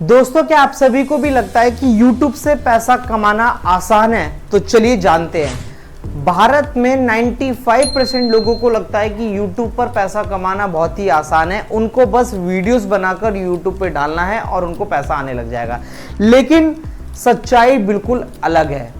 दोस्तों, क्या आप सभी को भी लगता है कि YouTube से पैसा कमाना आसान है? तो चलिए जानते हैं। भारत में 95% लोगों को लगता है कि YouTube पर पैसा कमाना बहुत ही आसान है। उनको बस वीडियोस बनाकर YouTube पे डालना है और उनको पैसा आने लग जाएगा। लेकिन सच्चाई बिल्कुल अलग है।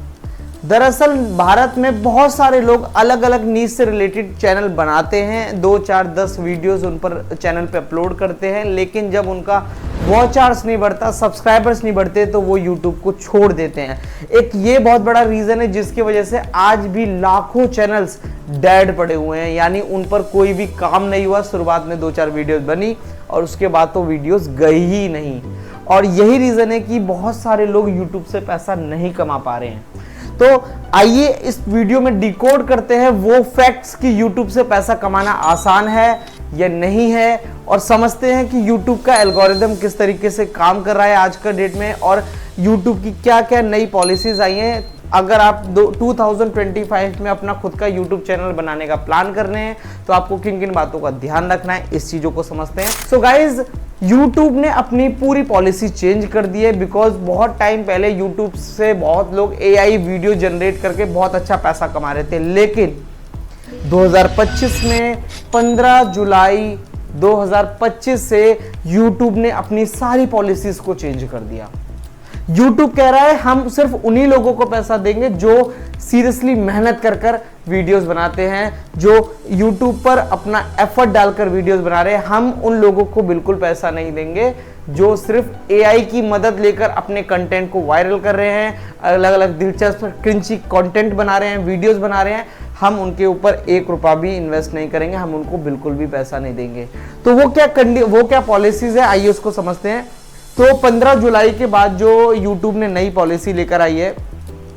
दरअसल भारत में बहुत सारे लोग अलग अलग नीश से रिलेटेड चैनल बनाते हैं, 2, 4, 10 वीडियोस उन पर चैनल पे अपलोड करते हैं, लेकिन जब उनका वॉच आवर्स नहीं बढ़ता, सब्सक्राइबर्स नहीं बढ़ते, तो वो यूट्यूब को छोड़ देते हैं। एक ये बहुत बड़ा रीज़न है जिसकी वजह से आज भी लाखों चैनल्स डेड पड़े हुए हैं, यानी उन पर कोई भी काम नहीं हुआ। शुरुआत में 2-4 वीडियोस बनी और उसके बाद तो वीडियोस गई ही नहीं। और यही रीज़न है कि बहुत सारे लोग यूट्यूब से पैसा नहीं कमा पा रहे हैं। तो आइए इस वीडियो में डिकोड करते हैं वो फैक्ट्स कि YouTube से पैसा कमाना आसान है या नहीं है, और समझते हैं कि YouTube का एल्गोरिदम किस तरीके से काम कर रहा है आज का डेट में, और YouTube की क्या क्या नई पॉलिसीज आई हैं। अगर आप 2025 में अपना खुद का YouTube चैनल बनाने का प्लान कर रहे हैं तो आपको किन किन बातों का ध्यान रखना है, इस चीज़ों को समझते हैं। सो गाइज, YouTube ने अपनी पूरी पॉलिसी चेंज कर दी है, बिकॉज बहुत टाइम पहले YouTube से बहुत लोग AI वीडियो जनरेट करके बहुत अच्छा पैसा कमा रहे थे, लेकिन 2025 में 15 जुलाई 2025 से YouTube ने अपनी सारी पॉलिसीज को चेंज कर दिया। YouTube कह रहा है हम सिर्फ उन्हीं लोगों को पैसा देंगे जो सीरियसली मेहनत कर कर वीडियोस बनाते हैं, जो YouTube पर अपना एफर्ट डालकर वीडियोस बना रहे हैं। हम उन लोगों को बिल्कुल पैसा नहीं देंगे जो सिर्फ AI की मदद लेकर अपने कंटेंट को वायरल कर रहे हैं, अलग अलग दिलचस्प क्रिंची कंटेंट बना रहे हैं, वीडियोस बना रहे हैं। हम उनके ऊपर 1 रुपया भी इन्वेस्ट नहीं करेंगे, हम उनको बिल्कुल भी पैसा नहीं देंगे। तो वो क्या पॉलिसीज है, आइए उसको समझते हैं। तो 15 जुलाई के बाद जो YouTube ने नई पॉलिसी लेकर आई है,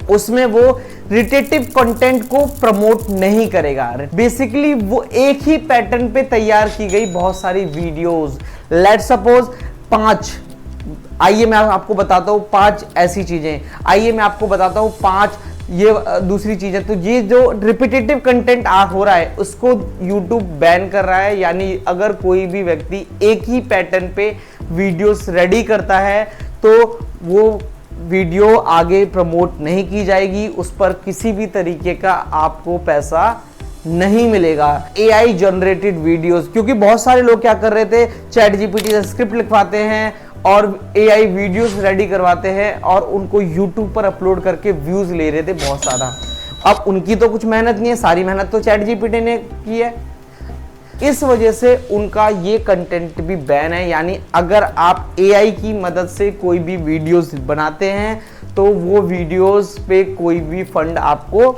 उसमें वो रिटेटिव कंटेंट को प्रमोट नहीं करेगा। बेसिकली वो एक ही पैटर्न पे तैयार की गई बहुत सारी वीडियोस, लेट्स सपोज 5, आइए मैं आपको बताता हूँ 5 ऐसी चीजें, आइए मैं आपको बताता हूँ 5 ये दूसरी चीज है। तो ये जो रिपीटेटिव कंटेंट हो रहा है उसको YouTube बैन कर रहा है, यानी अगर कोई भी व्यक्ति एक ही पैटर्न पे वीडियोस रेडी करता है तो वो वीडियो आगे प्रमोट नहीं की जाएगी, उस पर किसी भी तरीके का आपको पैसा नहीं मिलेगा। AI जनरेटेड वीडियोस, क्योंकि बहुत सारे लोग क्या कर रहे थे, ChatGPT से स्क्रिप्ट लिखवाते हैं और AI वीडियोस रेडी करवाते हैं और उनको YouTube पर अपलोड करके व्यूज ले रहे थे बहुत सारा। अब उनकी तो कुछ मेहनत नहीं है, सारी मेहनत तो ChatGPT ने की है। इस वजह से उनका ये कंटेंट भी बैन है, यानी अगर आप AI की मदद से कोई भी वीडियोस बनाते हैं तो वो वीडियोस पे कोई भी फंड आपको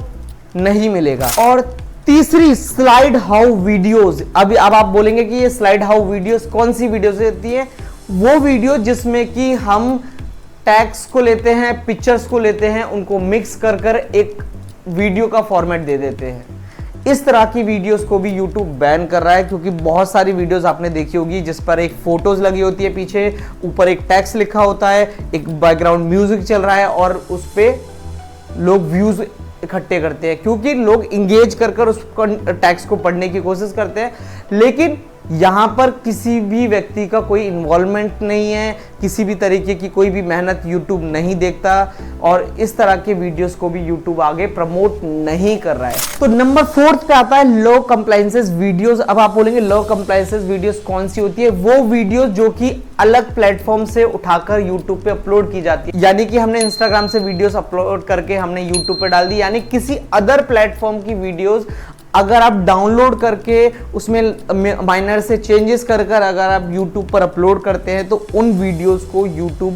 नहीं मिलेगा। और तीसरी, स्लाइड हाउ वीडियोस। अब आप बोलेंगे कि ये स्लाइड हाउ वीडियोस कौन सी वीडियोस होती है? वो वीडियो जिसमें कि हम टैग्स को लेते हैं, पिक्चर्स को लेते हैं, उनको मिक्स कर कर एक वीडियो का फॉर्मेट दे देते हैं। इस तरह की वीडियोस को भी YouTube बैन कर रहा है, क्योंकि बहुत सारी वीडियोस आपने देखी होगी जिस पर एक फोटोज लगी होती है, पीछे ऊपर एक टेक्स्ट लिखा होता है, एक बैकग्राउंड म्यूजिक चल रहा है और उस पे लोग व्यूज इकट्ठे करते हैं, क्योंकि लोग इंगेज कर कर उस टेक्स्ट को पढ़ने की कोशिश करते हैं। लेकिन यहाँ पर किसी भी व्यक्ति का कोई इन्वॉल्वमेंट नहीं है, किसी भी तरीके की कोई भी मेहनत YouTube नहीं देखता, और इस तरह के वीडियोस को भी YouTube आगे प्रमोट नहीं कर रहा है। तो नंबर 4 पे आता है लो कंप्लायंसेस वीडियोस। अब आप बोलेंगे लो कंप्लायंसेस वीडियोस कौन सी होती है? वो वीडियोस जो कि अलग प्लेटफॉर्म से उठाकर YouTube पे अपलोड की जाती है, यानी कि हमने Instagram से वीडियोस अपलोड करके हमने YouTube पे डाल दी, यानी किसी अदर प्लेटफॉर्म की वीडियोस अगर आप डाउनलोड करके उसमें माइनर से चेंजेस कर कर अगर आप YouTube पर अपलोड करते हैं तो उन वीडियोस को YouTube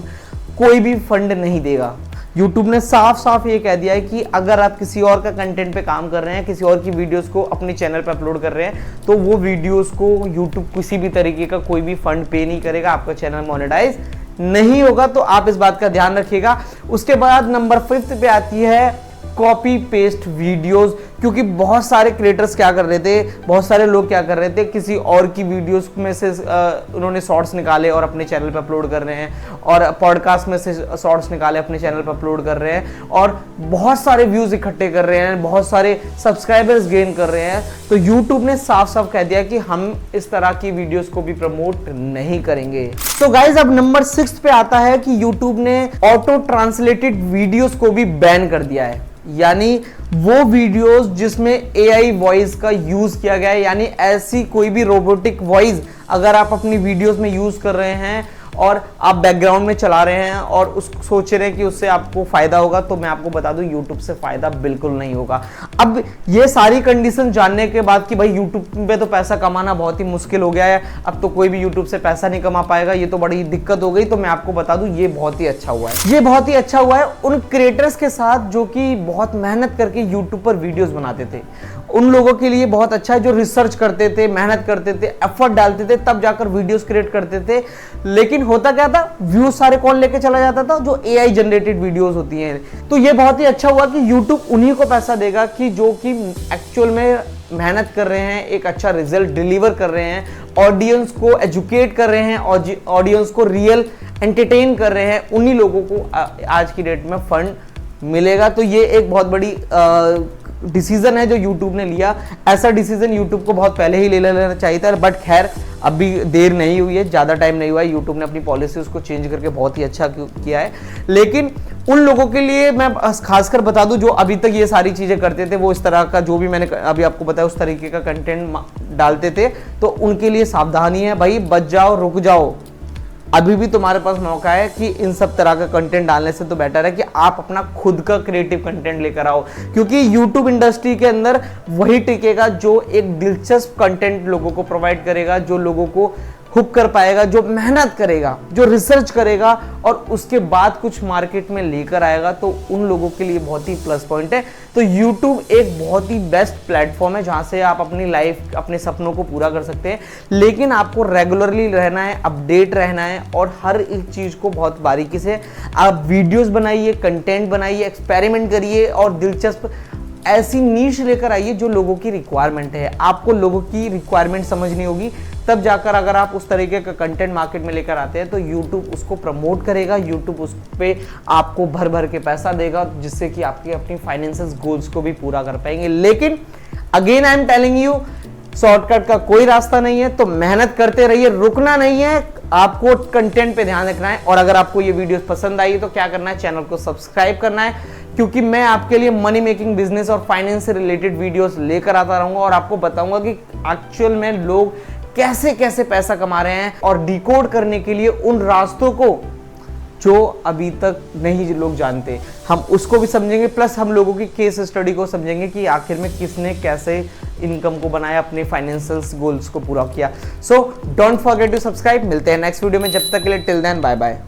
कोई भी फंड नहीं देगा। YouTube ने साफ साफ ये कह दिया है कि अगर आप किसी और का कंटेंट पे काम कर रहे हैं, किसी और की वीडियोस को अपने चैनल पे अपलोड कर रहे हैं, तो वो वीडियोस को YouTube किसी भी तरीके का कोई भी फंड पे नहीं करेगा, आपका चैनल मोनेटाइज नहीं होगा। तो आप इस बात का ध्यान रखिएगा। उसके बाद नंबर 5 पे आती है कॉपी पेस्ट वीडियोस, क्योंकि बहुत सारे क्रिएटर्स क्या कर रहे थे, बहुत सारे लोग क्या कर रहे थे, किसी और की वीडियोस में से उन्होंने शॉर्ट्स निकाले और अपने चैनल पर अपलोड कर रहे हैं, और पॉडकास्ट में से शॉर्ट्स निकाले अपने चैनल पर अपलोड कर रहे हैं और बहुत सारे व्यूज इकट्ठे कर रहे हैं, बहुत सारे सब्सक्राइबर्स गेन कर रहे हैं। तो यूट्यूब ने साफ साफ कह दिया कि हम इस तरह की वीडियोस को भी प्रमोट नहीं करेंगे। तो गाइज अब नंबर 6 पे आता है कि यूट्यूब ने ऑटो ट्रांसलेटेड वीडियोस को भी बैन कर दिया है, यानी वो वीडियोस जिसमें एआई वॉइस का यूज किया गया है, यानी ऐसी कोई भी रोबोटिक वॉइस अगर आप अपनी वीडियोस में यूज कर रहे हैं और आप बैकग्राउंड में चला रहे हैं और उस सोच रहे हैं कि उससे आपको फायदा होगा, तो मैं आपको बता दूं यूट्यूब से फायदा बिल्कुल नहीं होगा। अब ये सारी कंडीशन जानने के बाद कि भाई यूट्यूब पे तो पैसा कमाना बहुत ही मुश्किल हो गया है, अब तो कोई भी यूट्यूब से पैसा नहीं कमा पाएगा, ये तो बड़ी दिक्कत हो गई, तो मैं आपको बता दूं ये बहुत ही अच्छा हुआ है। ये बहुत ही अच्छा हुआ है उन क्रिएटर्स के साथ जो कि बहुत मेहनत करके यूट्यूब पर वीडियोस बनाते थे, उन लोगों के लिए बहुत अच्छा है जो रिसर्च करते थे, मेहनत करते थे, एफर्ट डालते थे, तब जाकर वीडियोस क्रिएट करते थे। लेकिन होता क्या था, व्यूज सारे कौन लेके चला जाता था, जो एआई जनरेटेड वीडियोस होती हैं। तो ये बहुत ही अच्छा हुआ कि यूट्यूब उन्हीं को पैसा देगा कि जो कि एक्चुअल में मेहनत कर रहे हैं, एक अच्छा रिजल्ट डिलीवर कर रहे हैं, ऑडियंस को एजुकेट कर रहे हैं, ऑडियंस को रियल एंटरटेन कर रहे हैं, उन्हीं लोगों को आज की डेट में फंड मिलेगा। तो ये एक बहुत बड़ी डिसीजन है जो YouTube ने लिया। ऐसा डिसीजन YouTube को बहुत पहले ही ले लेना चाहिए था, बट खैर अभी देर नहीं हुई है, ज़्यादा टाइम नहीं हुआ है। YouTube ने अपनी पॉलिसी उसको चेंज करके बहुत ही अच्छा किया है। लेकिन उन लोगों के लिए मैं खासकर बता दूं जो अभी तक ये सारी चीज़ें करते थे, वो इस तरह का जो भी मैंने अभी आपको बताया उस तरीके का कंटेंट डालते थे, तो उनके लिए सावधानी है भाई, बच जाओ, रुक जाओ, अभी भी तुम्हारे पास मौका है कि इन सब तरह का कंटेंट डालने से तो बेटर है कि आप अपना खुद का क्रिएटिव कंटेंट लेकर आओ, क्योंकि YouTube इंडस्ट्री के अंदर वही टिकेगा जो एक दिलचस्प कंटेंट लोगों को प्रोवाइड करेगा, जो लोगों को हुक कर पाएगा, जो मेहनत करेगा, जो रिसर्च करेगा और उसके बाद कुछ मार्केट में लेकर आएगा, तो उन लोगों के लिए बहुत ही प्लस पॉइंट है। तो YouTube एक बहुत ही बेस्ट प्लेटफॉर्म है जहां से आप अपनी लाइफ, अपने सपनों को पूरा कर सकते हैं, लेकिन आपको रेगुलरली रहना है, अपडेट रहना है और हर एक चीज को बहुत बारीकी से आप वीडियोस बनाइए, कंटेंट बनाइए, एक्सपेरिमेंट करिए और दिलचस्प ऐसी नीश लेकर आइए जो लोगों की रिक्वायरमेंट है। आपको लोगों की रिक्वायरमेंट समझनी होगी, तब जाकर अगर आप उस तरीके का कंटेंट मार्केट में लेकर आते हैं तो YouTube उसको प्रमोट करेगा, YouTube उस पे आपको भर भर के पैसा देगा, जिससे कि आपकी अपनी फाइनेंशियल गोल्स को भी पूरा कर पाएंगे। लेकिन again I am telling you, shortcut का कोई रास्ता नहीं है, तो मेहनत करते रहिए, रुकना नहीं है, आपको कंटेंट पे ध्यान रखना है। और अगर आपको ये वीडियो पसंद आई तो क्या करना है, चैनल को सब्सक्राइब करना है, क्योंकि मैं आपके लिए मनी मेकिंग, बिजनेस और फाइनेंस से रिलेटेड वीडियोस लेकर आता रहूंगा और आपको बताऊंगा कि एक्चुअल में लोग कैसे कैसे पैसा कमा रहे हैं और डिकोड करने के लिए उन रास्तों को जो अभी तक नहीं लोग जानते, हम उसको भी समझेंगे, प्लस हम लोगों की केस स्टडी को समझेंगे कि आखिर में किसने कैसे इनकम को बनाया, अपने फाइनेंशियल गोल्स को पूरा किया। So don't forget to subscribe. मिलते हैं नेक्स्ट वीडियो में, जब तक के लिए टिल देन बाय बाय।